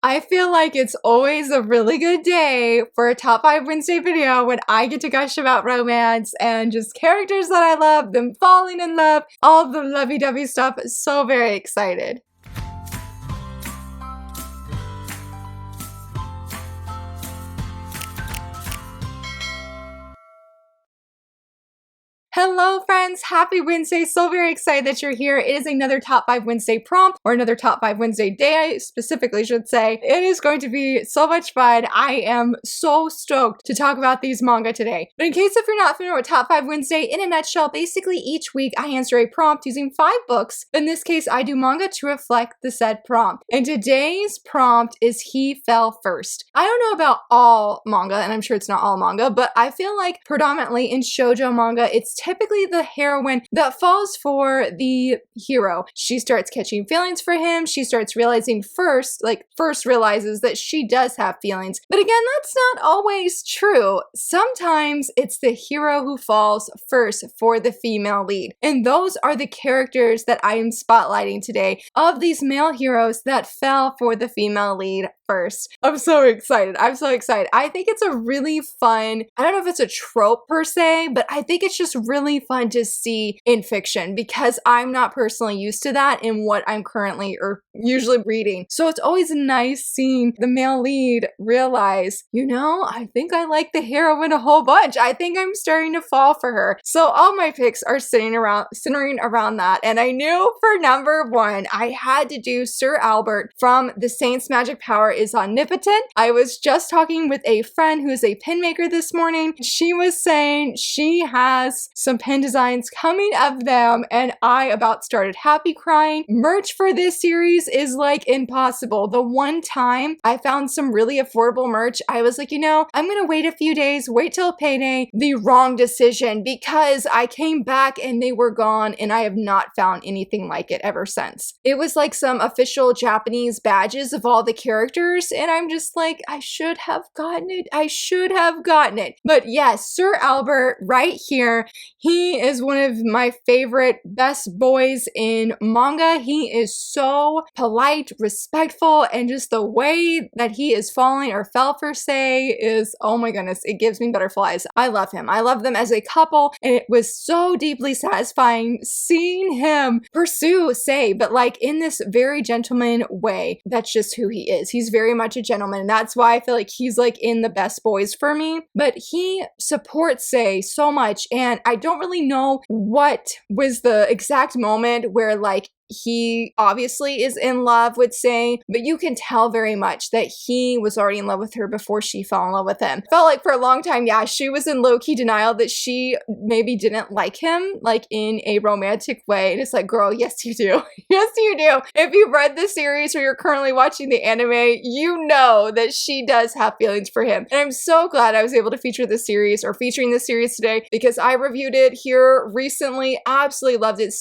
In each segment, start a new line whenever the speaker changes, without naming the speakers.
I feel like it's always a really good day for a Top 5 Wednesday video when I get to gush about romance and just characters that I love, them falling in love, all the lovey-dovey stuff. So very excited. Hello friends, happy Wednesday. So very excited that you're here. It is another Top 5 Wednesday prompt, or another Top 5 Wednesday day, I specifically should say. It is going to be so much fun. I am so stoked to talk about these manga today. But in case if you're not familiar with Top 5 Wednesday, in a nutshell, basically each week I answer a prompt using 5 books. In this case, I do manga to reflect the said prompt. And today's prompt is He Fell First. I don't know about all manga, and I'm sure it's not all manga, but I feel like predominantly in shoujo manga, it's typically the heroine that falls for the hero. She starts catching feelings for him. She starts realizing first realizes that she does have feelings. But again, that's not always true. Sometimes it's the hero who falls first for the female lead. And those are the characters that I am spotlighting today of these male heroes that fell for the female lead first. I'm so excited. I'm so excited. I think it's a really fun, I don't know if it's a trope per se, but I think it's just really fun to see in fiction because I'm not personally used to that in what I'm currently or usually reading. So it's always nice seeing the male lead realize, you know, I think I like the heroine a whole bunch. I think I'm starting to fall for her. So all my picks are centering around that. And I knew for number 1, I had to do Sir Albert from The Saint's Magic Power is Omnipotent. I was just talking with a friend who is a pen maker this morning. She was saying she has some pen designs coming of them, and I about started happy crying. Merch for this series is like impossible. The one time I found some really affordable merch, I was like, you know, I'm gonna wait a few days, wait till payday. The wrong decision, because I came back and they were gone, and I have not found anything like it ever since. It was like some official Japanese badges of all the characters, and I'm just like, I should have gotten it. I should have gotten it. But yes, Sir Albert right here, he is one of my favorite best boys in manga. He is so polite, respectful, and just the way that he is falling or fell for Sei is, oh my goodness, it gives me butterflies. I love him. I love them as a couple, and it was so deeply satisfying seeing him pursue Sei, but like in this very gentleman way. That's just who he is. He's very much a gentleman, and that's why I feel like he's like in the best boys for me. But he supports Sei so much, and I don't really know what was the exact moment where like he obviously is in love with Sei, but you can tell very much that he was already in love with her before she fell in love with him. Felt like for a long time, yeah, she was in low-key denial that she maybe didn't like him, like in a romantic way. And it's like, girl, yes you do. Yes you do. If you've read the series or you're currently watching the anime, you know that she does have feelings for him. And I'm so glad I was able to featuring this series today because I reviewed it here recently. Absolutely loved it.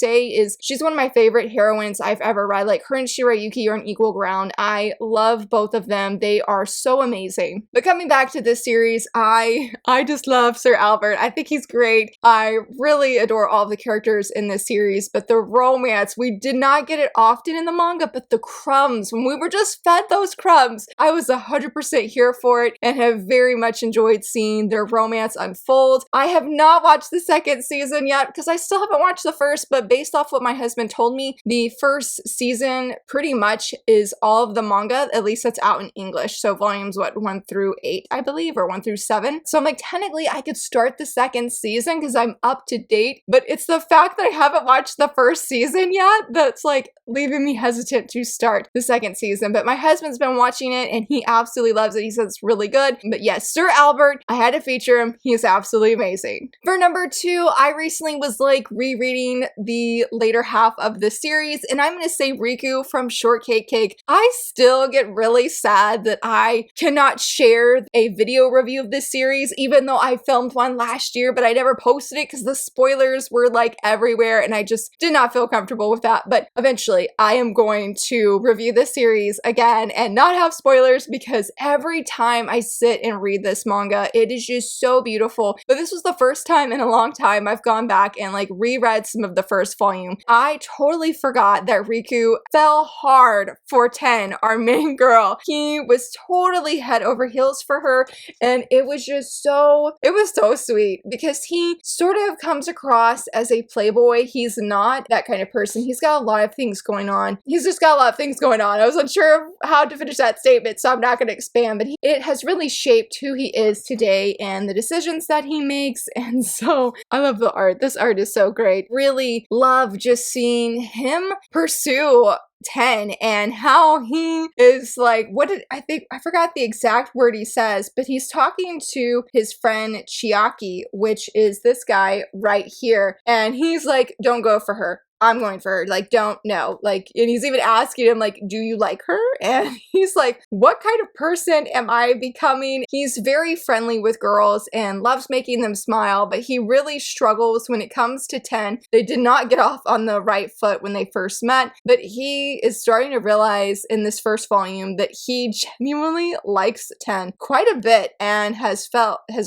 She's one of my favorite heroines I've ever read. Like her and Shirayuki are on equal ground. I love both of them. They are so amazing. But coming back to this series, I just love Sir Albert. I think he's great. I really adore all of the characters in this series, but the romance, we did not get it often in the manga, but the crumbs, when we were just fed those crumbs, I was 100% here for it and have very much enjoyed seeing their romance unfold. I have not watched the second season yet because I still haven't watched the first, but based off what my husband told me, the first season pretty much is all of the manga, at least that's out in English. So volumes, 1 through 8, I believe, or 1 through 7. So I'm like, technically I could start the second season because I'm up to date, but it's the fact that I haven't watched the first season yet that's like leaving me hesitant to start the second season. But my husband's been watching it and he absolutely loves it. He says it's really good. But yes, Sir Albert, I had to feature him. He is absolutely amazing. For number 2, I recently was like rereading the later half of the series, and I'm going to say Riku from Shortcake Cake. I still get really sad that I cannot share a video review of this series, even though I filmed one last year, but I never posted it because the spoilers were like everywhere and I just did not feel comfortable with that. But eventually I am going to review this series again and not have spoilers because every time I sit and read this manga, it is just so beautiful. But this was the first time in a long time I've gone back and like reread some of the first volume. I totally forgot that Riku fell hard for 10, our main girl. He was totally head over heels for her, and it was so sweet because he sort of comes across as a playboy. He's not that kind of person. He's got a lot of things going on. He's just got a lot of things going on. I was unsure of how to finish that statement, so I'm not going to expand, but it has really shaped who he is today and the decisions that he makes. And so I love the art. This art is so great. Really love just seeing him pursue 10 and how he is like, I forgot the exact word he says, but he's talking to his friend Chiaki, which is this guy right here. And he's like, don't go for her. I'm going for her. Like, don't know. Like, and he's even asking him, like, do you like her? And he's like, what kind of person am I becoming? He's very friendly with girls and loves making them smile, but he really struggles when it comes to 10. They did not get off on the right foot when they first met, but he is starting to realize in this first volume that he genuinely likes 10 quite a bit and has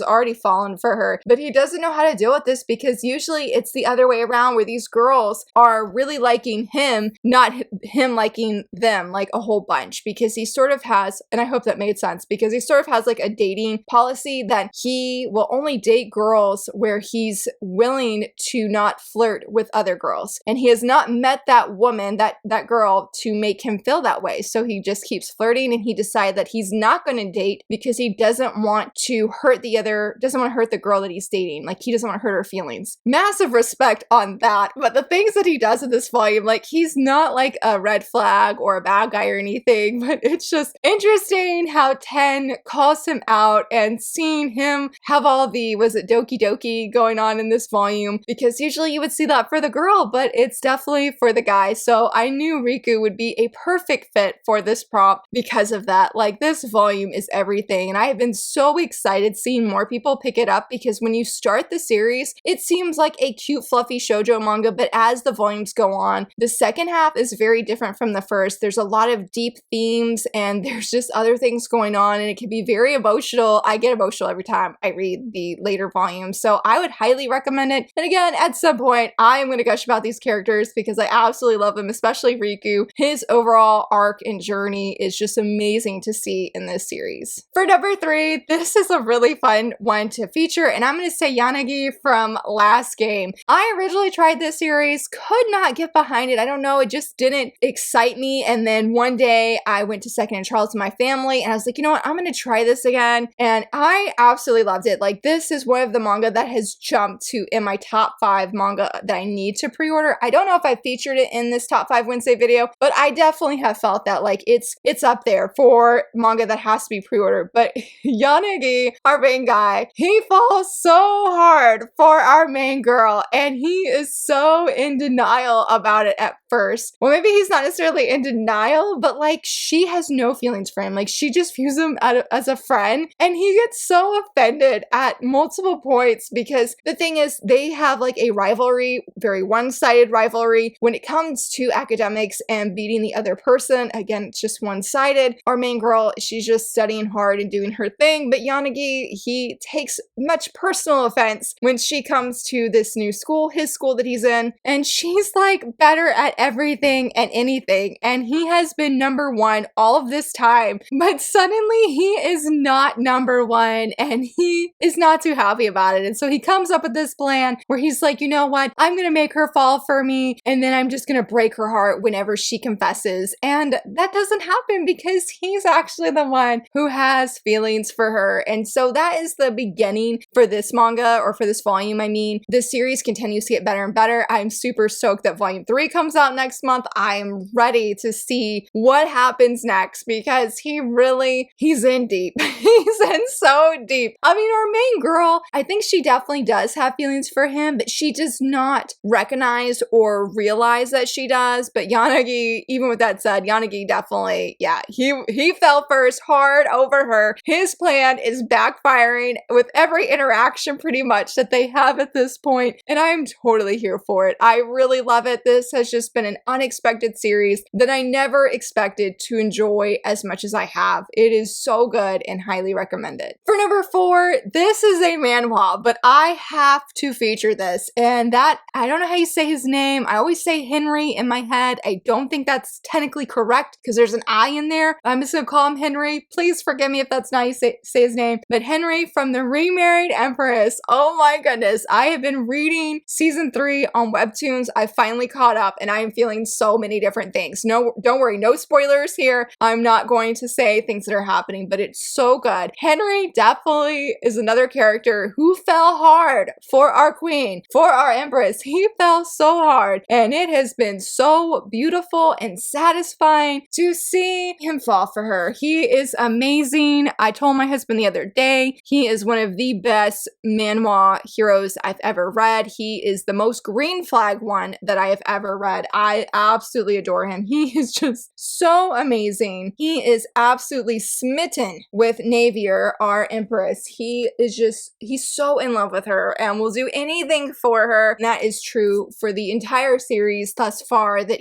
already fallen for her, but he doesn't know how to deal with this because usually it's the other way around where these girls are really liking him, not him liking them like a whole bunch, because he sort of has, and I hope that made sense, because he sort of has like a dating policy that he will only date girls where he's willing to not flirt with other girls. And he has not met that woman, that girl, to make him feel that way. So he just keeps flirting, and he decided that he's not going to date because he doesn't want to hurt the girl that he's dating. Like, he doesn't want to hurt her feelings. Massive respect on that. But the things that he does in this volume, like, he's not like a red flag or a bad guy or anything, but it's just interesting how 10 calls him out, and seeing him have all the, was it Doki Doki going on in this volume, because usually you would see that for the girl, but it's definitely for the guy. So I knew Riku would be a perfect fit for this prompt because of that. Like, this volume is everything, and I have been so excited seeing more people pick it up, because when you start the series, it seems like a cute fluffy shoujo manga, but as the volumes go on, the second half is very different from the first. There's a lot of deep themes, and there's just other things going on, and it can be very emotional. I get emotional every time I read the later volumes, so I would highly recommend it. And again, at some point, I am going to gush about these characters because I absolutely love them, especially Riku. His overall arc and journey is just amazing to see in this series. For number 3, this is a really fun one to feature, and I'm going to say Yanagi from Last Game. I originally tried this series, could not get behind it. I don't know, it just didn't excite me. And then one day I went to Second and Charles with my family, and I was like, you know what, I'm going to try this again. And I absolutely loved it. Like, this is one of the manga that has jumped to in my top 5 manga that I need to pre-order. I don't know if I featured it in this top 5 Wednesday video, but I definitely have felt that like it's up there for manga that has to be pre-ordered. But Yanagi, our main guy, he falls so hard for our main girl, and he is so in denial about it at first. Well, maybe he's not necessarily in denial, but like, she has no feelings for him. Like, she just views him as a friend, and he gets so offended at multiple points because the thing is, they have like a rivalry, very one-sided rivalry when it comes to academics and beating the other person. Again, it's just one-sided. Our main girl, she's just studying hard and doing her thing, but Yanagi, he takes much personal offense when she comes to this new school, his school that he's in, and she's like better at everything and anything, and he has been number 1 all of this time, but suddenly he is not number 1, and he is not too happy about it. And so he comes up with this plan where he's like, you know what, I'm gonna make her fall for me, and then I'm just gonna break her heart whenever she confesses. And that doesn't happen because he's actually the one who has feelings for her. And so that is the beginning for this manga, or for this volume, I mean. This series continues to get better and better. I'm super stoked that volume 3 comes out next month. I am ready to see what happens next, because he's in deep. He's in so deep. I mean, our main girl, I think she definitely does have feelings for him, but she does not recognize or realize that she does. But Yanagi, even with that said, Yanagi definitely, yeah, he fell first hard over her. His plan is backfiring with every interaction pretty much that they have at this point, and I'm totally here for it. I really really love it. This has just been an unexpected series that I never expected to enjoy as much as I have. It is so good and highly recommended. For number 4, this is a manhwa, but I have to feature this, and that, I don't know how you say his name. I always say Henry in my head. I don't think that's technically correct because there's an I in there. I'm just gonna call him Henry. Please forgive me if that's not how you say his name, but Henry from the Remarried Empress. Oh my goodness. I have been reading season 3 on Webtoons. I finally caught up and I am feeling so many different things. No, don't worry, no spoilers here. I'm not going to say things that are happening, but it's so good. Henry definitely is another character who fell hard for our queen, for our empress. He fell so hard, and it has been so beautiful and satisfying to see him fall for her. He is amazing. I told my husband the other day, he is one of the best manhwa heroes I've ever read. He is the most green flag one that I have ever read. I absolutely adore him. He is just so amazing. He is absolutely smitten with Navier, our empress. He is just, he's so in love with her and will do anything for her. And that is true for the entire series thus far, that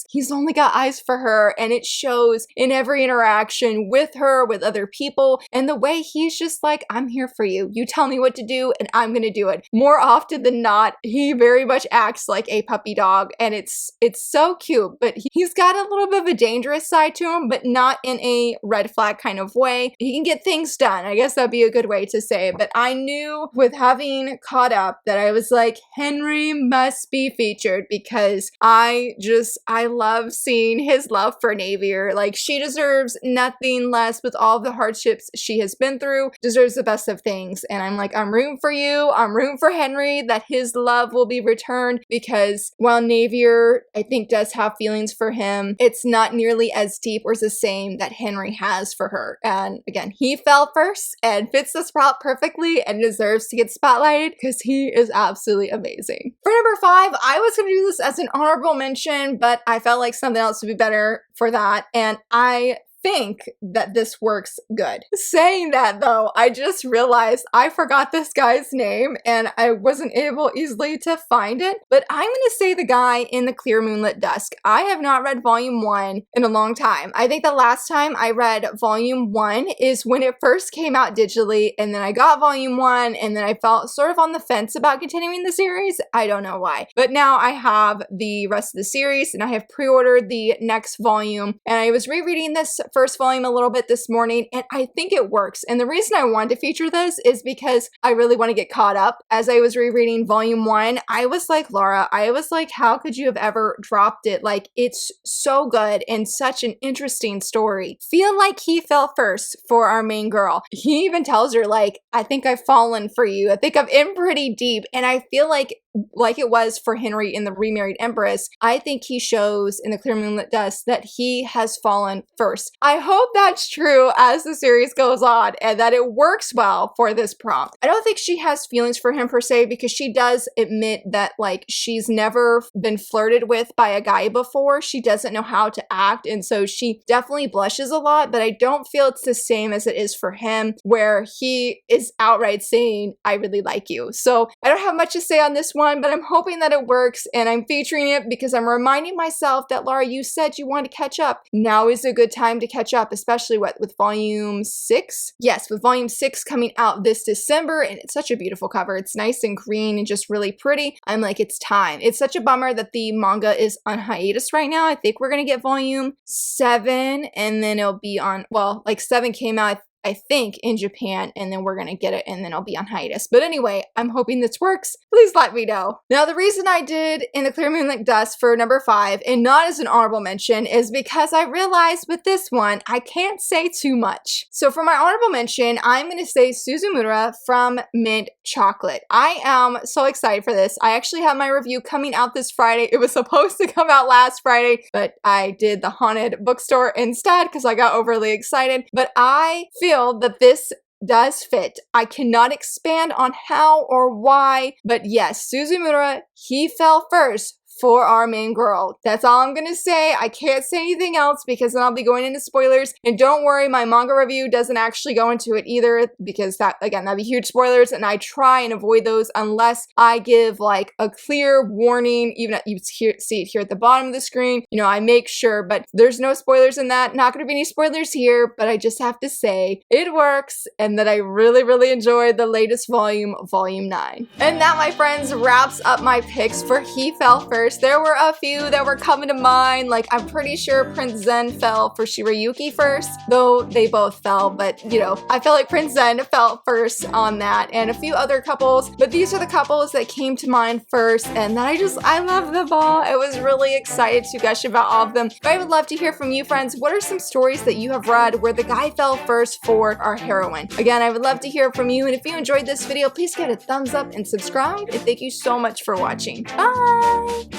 he's only got eyes for her, and it shows in every interaction with her, with other people, and the way he's just like, I'm here for you. You tell me what to do and I'm gonna do it. More often than not, he very much acts like a puppy dog, and it's so cute, but he's got a little bit of a dangerous side to him, but not in a red flag kind of way. He can get things done. I guess that'd be a good way to say it, but I knew with having caught up that I was like, Henry must be featured because I love seeing his love for Navier. Like, she deserves nothing less with all the hardships she has been through, deserves the best of things. And I'm like, I'm rooting for you. I'm rooting for Henry that his love will be returned, because while Navier, I think, does have feelings for him, it's not nearly as deep or the same that Henry has for her. And again, he fell first and fits the spot perfectly and deserves to get spotlighted because he is absolutely amazing. For number 5, I was going to do this as an honorable mention, but I felt like something else would be better for that, and I think that this works good. Saying that though, I just realized I forgot this guy's name and I wasn't able easily to find it, but I'm gonna say the guy in the Clear Moonlit Dusk. I have not read volume 1 in a long time. I think the last time I read volume 1 is when it first came out digitally, and then I got volume 1 and then I felt sort of on the fence about continuing the series. I don't know why, but now I have the rest of the series and I have pre-ordered the next volume, and I was rereading this first volume a little bit this morning, and I think it works. And the reason I wanted to feature this is because I really want to get caught up. As I was rereading volume 1, I was like, Laura, I was like, how could you have ever dropped it? Like, it's so good and such an interesting story. Feel like he fell first for our main girl. He even tells her, like, I think I've fallen for you. I think I'm in pretty deep. And I feel like it was for Henry in the Remarried Empress, I think he shows in the Clear Moonlit Dusk that he has fallen first. I hope that's true as the series goes on and that it works well for this prompt. I don't think she has feelings for him per se, because she does admit that, like, she's never been flirted with by a guy before. She doesn't know how to act, and so she definitely blushes a lot, but I don't feel it's the same as it is for him, where he is outright saying, I really like you. So I don't have much to say on this one, but I'm hoping that it works, and I'm featuring it because I'm reminding myself that, Laura, you said you want to catch up. Now is a good time to catch up, especially with volume 6? Yes, with volume 6 coming out this December, and it's such a beautiful cover. It's nice and green and just really pretty. I'm like, it's time. It's such a bummer that the manga is on hiatus right now. I think we're going to get volume 7, and then it'll be on, well, like 7 came out, I think, in Japan, and then we're gonna get it and then I'll be on hiatus. But anyway, I'm hoping this works. Please let me know. Now, the reason I did in the Clear Moonlit Dusk for number 5 and not as an honorable mention is because I realized with this one, I can't say too much. So for my honorable mention, I'm gonna say Suzumura from Mint Chocolate. I am so excited for this. I actually have my review coming out this Friday. It was supposed to come out last Friday, but I did the haunted bookstore instead because I got overly excited. But I feel that this does fit. I cannot expand on how or why, but yes, Suzumura, he fell first for our main girl. That's all I'm gonna say. I can't say anything else because then I'll be going into spoilers. And don't worry, my manga review doesn't actually go into it either because that, again, that'd be huge spoilers and I try and avoid those unless I give like a clear warning, even if you see it here at the bottom of the screen. You know, I make sure, but there's no spoilers in that. Not gonna be any spoilers here, but I just have to say it works and that I really, really enjoyed the latest volume, volume 9. And that, my friends, wraps up my picks for He Fell First. There were a few that were coming to mind, like I'm pretty sure Prince Zen fell for Shirayuki first, though they both fell, but you know, I feel like Prince Zen fell first on that, and a few other couples, but these are the couples that came to mind first, and that I love them all. I was really excited to gush about all of them. But I would love to hear from you, friends. What are some stories that you have read where the guy fell first for our heroine? Again, I would love to hear from you, and if you enjoyed this video, please give it a thumbs up and subscribe, and thank you so much for watching. Bye!